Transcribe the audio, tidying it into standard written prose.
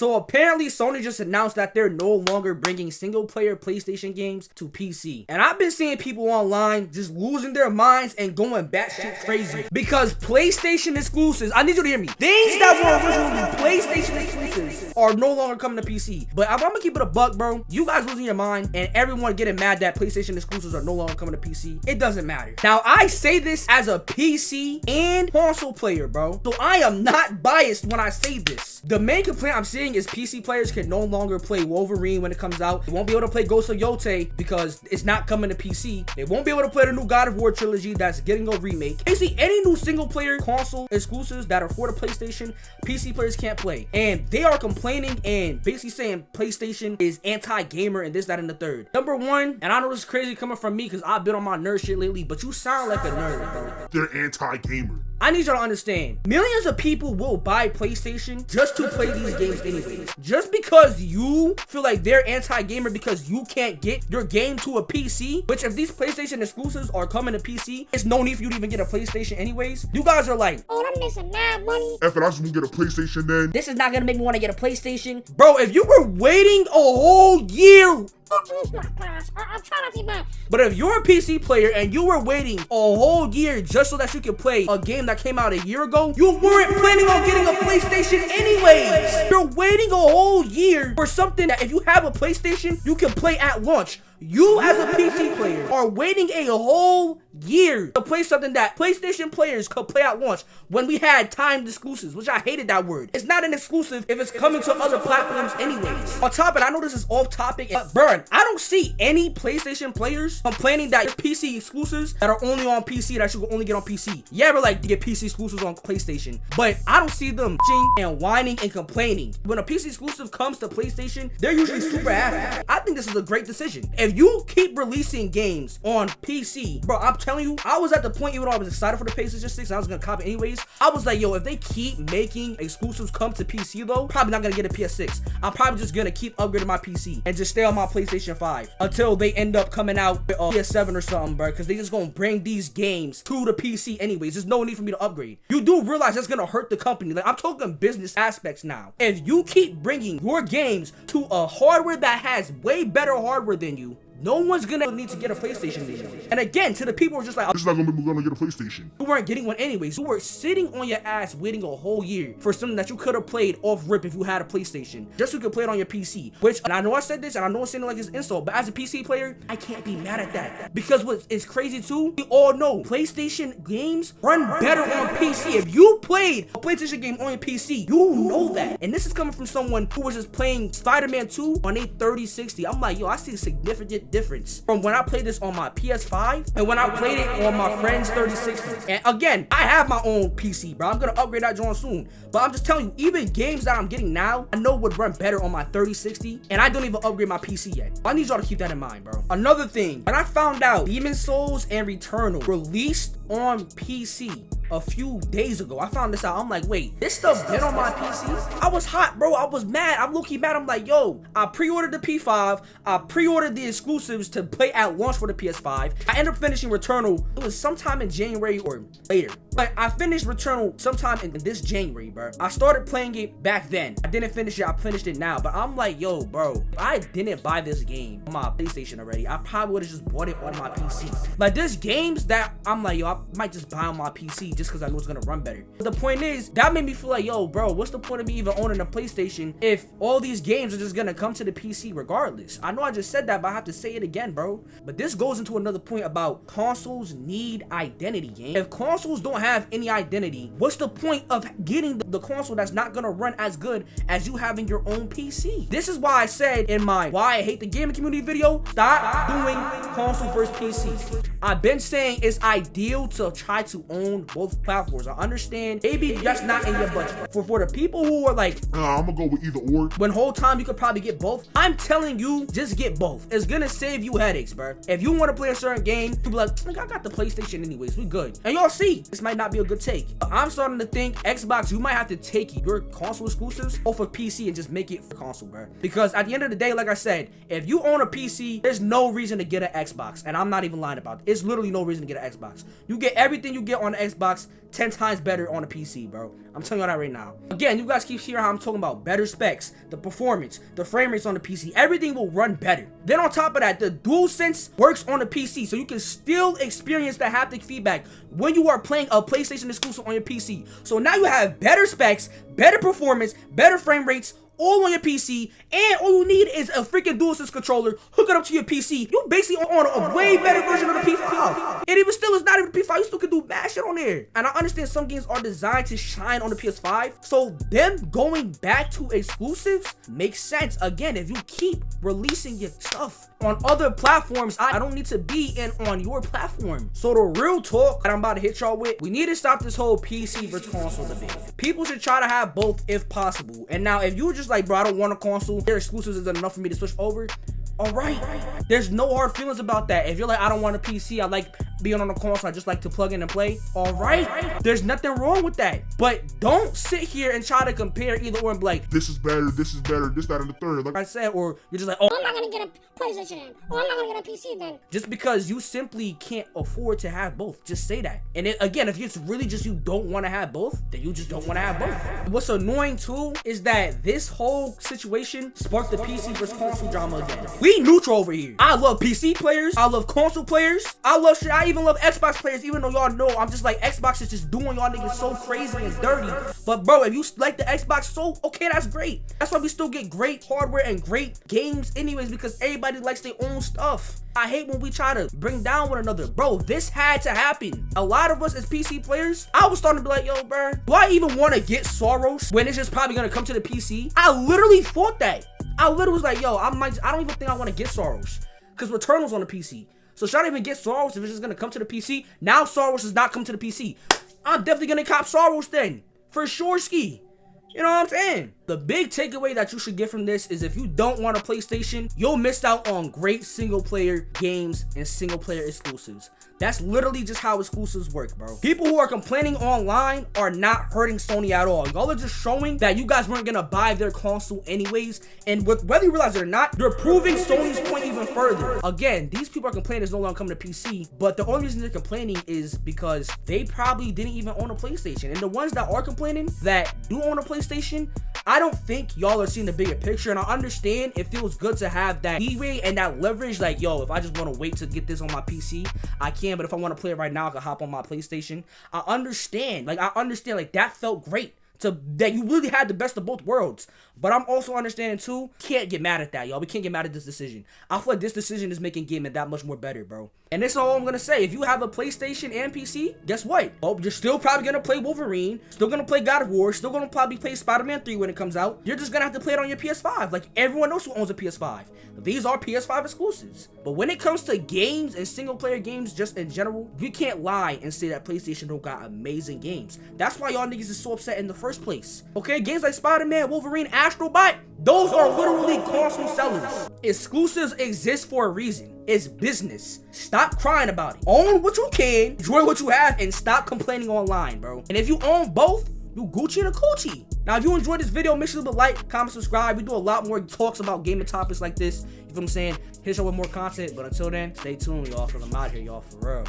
So apparently Sony just announced that they're no longer bringing single player PlayStation games to PC. And I've been seeing people online just losing their minds and going batshit crazy because PlayStation exclusives, I need you to hear me, things that were originally PlayStation exclusives are no longer coming to PC. But if I'm gonna keep it a buck, bro, you guys losing your mind and everyone getting mad that PlayStation exclusives are no longer coming to PC, it doesn't matter. Now, I say this as a PC and console player, bro, so I am not biased when I say this. The main complaint I'm seeing is PC players can no longer play Wolverine when it comes out. They won't be able to play Ghost of Yote because it's not coming to PC. They won't be able to play the new God of War trilogy that's getting a remake. Basically, any new single player console exclusives that are for the PlayStation, PC players can't play. And they are complaining and basically saying PlayStation is anti-gamer and this, that, and the third. Number one, and I know this is crazy coming from me because I've been on my nerd shit lately, but you sound like a nerd, bro. They're anti-gamer. I need y'all to understand, millions of people will buy PlayStation just to play these games anyways. Just because you feel like they're anti-gamer because you can't get your game to a PC, which if these PlayStation exclusives are coming to PC, it's no need for you to even get a PlayStation anyways. You guys are like, oh, I'm missing mad money. If I just want to get a PlayStation then. This is not gonna make me want to get a PlayStation. Bro, if you were waiting a whole year, I'm trying to be mad. But if you're a PC player and you were waiting a whole year just so that you could play a game that came out a year ago, you weren't planning on getting a PlayStation anyways. You're waiting a whole year for something that if you have a PlayStation, you can play at launch. You as a PC player are waiting a whole year to play something that PlayStation players could play at launch when we had timed exclusives, which I hated that word. It's not an exclusive if it's coming to other platforms anyways. On top of it, I know this is off topic, but burn, I don't see any PlayStation players complaining that PC exclusives that are only on PC that you can only get on PC. Yeah, but like to get PC exclusives on PlayStation, but I don't see them and whining and complaining. When a PC exclusive comes to PlayStation, they're usually super happy. I think this is a great decision. If you keep releasing games on PC, bro, I'm telling you, I was at the point, even though I was excited for the PlayStation 6 and I was gonna cop it anyways, I was like, yo, if they keep making exclusives come to PC though, probably not gonna get a PS6. I'm probably just gonna keep upgrading my PC and just stay on my PlayStation 5 until they end up coming out with a PS7 or something, bro, because they just gonna bring these games to the PC anyways. There's no need for me to upgrade. You do realize that's gonna hurt the company. Like, I'm talking business aspects now. If you keep bringing your games to a hardware that has way better hardware than you, no one's gonna need to get a PlayStation anymore. And again, to the people who are just like, this is not gonna be gonna get a PlayStation. You weren't getting one anyways. You were sitting on your ass waiting a whole year for something that you could have played off rip if you had a PlayStation. Just so you could play it on your PC. Which, and I know I said this, and I know it's sounding like it's an insult, but as a PC player, I can't be mad at that. Because what is crazy too, we all know PlayStation games run better on PC. If you played a PlayStation game on your PC, you know that. And this is coming from someone who was just playing Spider-Man 2 on a 3060. I'm like, yo, I see a significant difference from when I played this on my PS5 and when I played it on my friend's 3060. And again, I have my own PC, bro. I'm gonna upgrade that joint soon. But I'm just telling you, even games that I'm getting now, I know would run better on my 3060, and I don't even upgrade my PC yet. I need y'all to keep that in mind, bro. Another thing, when I found out Demon's Souls and Returnal released on PC a few days ago, I found this out. I'm like, wait, this stuff been on my PC? I was hot, bro. I was mad. I'm low-key mad. I'm like, yo, I pre-ordered the P5. I pre-ordered the exclusives to play at launch for the PS5. I ended up finishing Returnal. It was sometime in January or later. But I finished Returnal sometime in this January, bro. I started playing it back then. I didn't finish it. I finished it now. But I'm like, yo, bro, if I didn't buy this game on my PlayStation already, I probably would have just bought it on my PC. Like, there's games that I'm like, yo, I might just buy on my PC just because I know it's gonna run better. But the point is, that made me feel like, yo, bro, what's the point of me even owning a PlayStation if all these games are just gonna come to the PC regardless? I know I just said that, but I have to say it again, bro. But this goes into another point about consoles need identity, game. If consoles don't have any identity, what's the point of getting the console that's not gonna run as good as you having your own PC? This is why I said in my Why I Hate the Gaming Community video, stop doing console versus PC. I've been saying it's ideal to try to own both platforms. I understand maybe just not in your budget. For the people who are like, I'm gonna go with either or. When whole time you could probably get both, I'm telling you, just get both. It's gonna save you headaches, bro. If you want to play a certain game, you'll be like, I got the PlayStation anyways, we good. And y'all see, this might not be a good take. But I'm starting to think Xbox, you might have to take your console exclusives off of PC and just make it for console, bro. Because at the end of the day, like I said, if you own a PC, there's no reason to get an Xbox. And I'm not even lying about it. it's literally no reason to get an Xbox. You get everything you get on the Xbox 10 times better on a PC, bro. I'm telling you that right now. Again, you guys keep hearing how I'm talking about better specs, the performance, the frame rates on the PC. Everything will run better. Then on top of that, the DualSense works on the PC, so you can still experience the haptic feedback when you are playing a PlayStation exclusive on your PC. So now you have better specs, better performance, better frame rates, all on your PC, and all you need is a freaking DualSense controller, hook it up to your PC. You basically on a way better version of the PS5. And even still, it's not even the PS5, you still can do mad shit on there. And I understand some games are designed to shine on the PS5, so them going back to exclusives makes sense. Again, if you keep releasing your stuff on other platforms, I don't need to be in on your platform. So the real talk that I'm about to hit y'all with, we need to stop this whole PC versus console debate. People should try to have both if possible. And now if you just like, bro, I don't want a console, their exclusives isn't enough for me to switch over, all right, there's no hard feelings about that. If you're like, I don't want a PC, I like being on a console, I just like to plug in and play, all right, there's nothing wrong with that. But don't sit here and try to compare either or and be like, this is better, this, that, and the third. Like I said, or you're just like, oh, I'm not gonna get a PlayStation then, or I'm not gonna get a PC then. Just because you simply can't afford to have both, just say that. And again, if it's really just you don't want to have both, then you just don't want to have both. What's annoying too is that this whole situation sparked the PC versus console drama again. We neutral over here. I love PC players, I love console players, I even love Xbox players, even though y'all know I'm just like, Xbox is just doing y'all niggas so crazy and dirty. But bro, if you like the Xbox, so okay, that's great. That's why we still get great hardware and great games anyways, because everybody likes their own stuff. I hate when we try to bring down one another. Bro, this had to happen. A lot of us as PC players, I was starting to be like, yo, bro, do I even want to get Soros when it's just probably gonna come to the PC? I literally thought that. I literally was like, yo, I don't even think I want to get Soros, because Returnal's on the PC. So should I even get Soros if it's just gonna come to the PC? Now Soros does not come to the PC. I'm definitely gonna cop Soros then, for sure ski. You know what I'm saying? The big takeaway that you should get from this is if you don't want a PlayStation, you'll miss out on great single player games and single player exclusives. That's literally just how exclusives work, bro. People who are complaining online are not hurting Sony at all. Y'all are just showing that you guys weren't gonna buy their console anyways. And whether you realize it or not, you're proving Sony's point even further. Again, these people are complaining it's no longer coming to PC, but the only reason they're complaining is because they probably didn't even own a PlayStation. And the ones that are complaining that do own a PlayStation, I don't think y'all are seeing the bigger picture. And I understand it feels good to have that leeway and that leverage. Like, yo, if I just want to wait to get this on my PC, I can. But if I want to play it right now, I can hop on my PlayStation. I understand. Like, that felt great. That you really had the best of both worlds. But I'm also understanding too, can't get mad at that, y'all. We can't get mad at this decision. I feel like this decision is making gaming that much more better, bro. And that's all I'm gonna say. If you have a PlayStation and PC, guess what? Oh, you're still probably gonna play Wolverine, still gonna play God of War, still gonna probably play Spider-Man 3 when it comes out. You're just gonna have to play it on your PS5, like everyone else who owns a PS5. These are PS5 exclusives. But when it comes to games and single player games just in general, you can't lie and say that PlayStation don't got amazing games. That's why y'all niggas is so upset in the first place. Okay, games like Spider-Man, Wolverine, Astro Bot, those are literally console sellers. Exclusives exist for a reason. It's business. Stop crying about it. Own what you can, enjoy what you have, and stop complaining online, bro. And if you own both, you Gucci and a coochie. Now, if you enjoyed this video, make sure to like, comment, subscribe. We do a lot more talks about gaming topics like this. You feel what I'm saying? Hit y'all with more content. But until then, stay tuned, y'all, because I'm out here, y'all, for real.